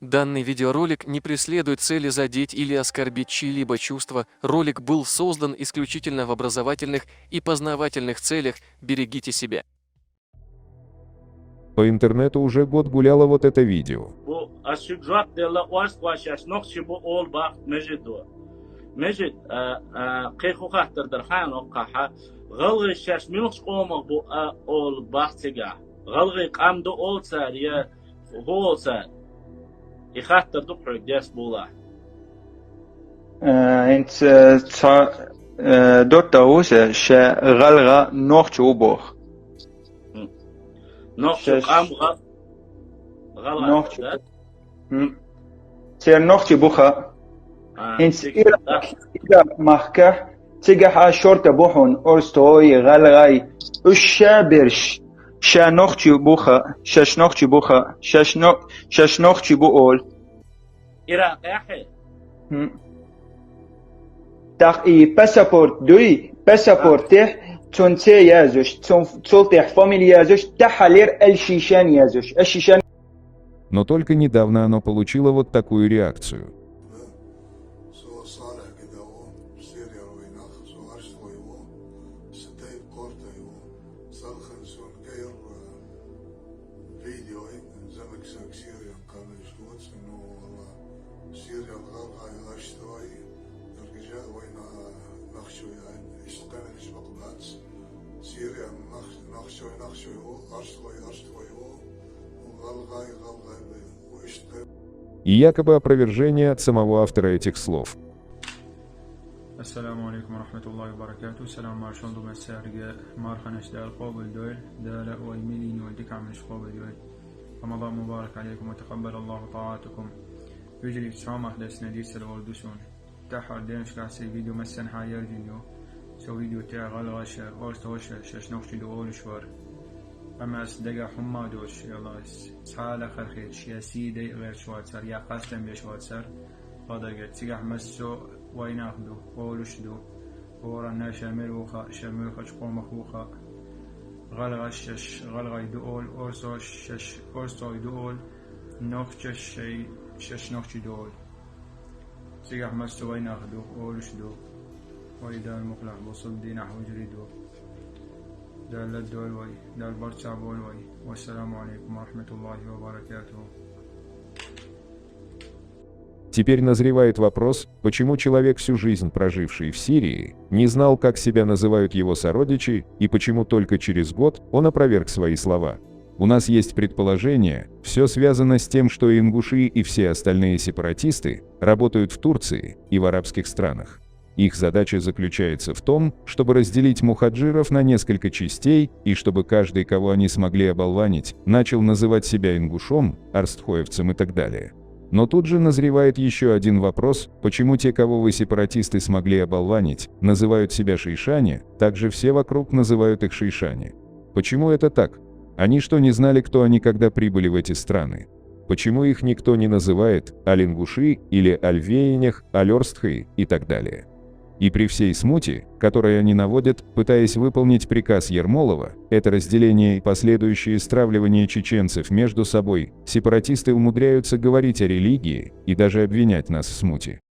Данный видеоролик не преследует цели задеть или оскорбить чьи-либо чувства. Ролик был создан исключительно в образовательных и познавательных целях. Берегите себя. По интернету уже год гуляло вот это видео. انت دوت اوسه شغلغا نوخ وبوخ نوخ قام غلط تير نوخ بوخا انت إذا مخكه تيجا شورت بوحون أرستوي غلغاي الشابرش شانوخ بوخا ششنوخ بوخا ششنوخ بوول إيران قاحي تاقي باسابورت دوي باسابورته تونتي يازوش تولتيح فاميلي يازوش تحالير الشيشان يازوش الشيشان. Но только недавно оно получило вот такую реакцию. И якобы опровержение от самого автора этих слов. السلام عليكم ورحمة الله وبركاته. السلام عليكم دوم السارقة مارخنش دال قابل دويل دال والملين والدك عملش قابل دويل. رمضان مبارك عليكم وتقبل الله طاعاتكم. يجري تسامح دسنا دي سلوال دوسون. تحر دينش كاسي فيديو مسن حير فيديو. سو فيديو تاع غلغش أورستوش ششنوش دول شوار. أما صدقة حما دوش يلا سحالة خرخيش يا سيدي غير شواتسر يا قاسم بشواتسر. قدقت سيجح مسو ويناخدو قولشدو ورنا شاملوخا شاملوخا شقوم خوخا غلغشش غلغي دول أورستو دول نوخش شي شش نوخش دول سيجح مسو ويناخدو قولشدو ويدا المقلع بصل دي نحو جريدو دال الدول وي دال برشا بول وي والسلام عليكم ورحمة الله وبركاته. Теперь назревает вопрос, почему человек, всю жизнь проживший в Сирии, не знал, как себя называют его сородичи, и почему только через год он опроверг свои слова. У нас есть предположение, все связано с тем, что ингуши и все остальные сепаратисты работают в Турции и в арабских странах. Их задача заключается в том, чтобы разделить мухаджиров на несколько частей, и чтобы каждый, кого они смогли оболванить, начал называть себя ингушом, арстхоевцем и так далее. Но тут же назревает еще один вопрос, почему те, кого вы сепаратисты смогли оболванить, называют себя шейшане, также все вокруг называют их шейшане. Почему это так? Они что, не знали, кто они, когда прибыли в эти страны? Почему их никто не называет аль-ингуши или аль-веянях, аль-орстхи и так далее? И при всей смуте, которой они наводят, пытаясь выполнить приказ Ермолова, это разделение и последующее стравливание чеченцев между собой, сепаратисты умудряются говорить о религии и даже обвинять нас в смуте.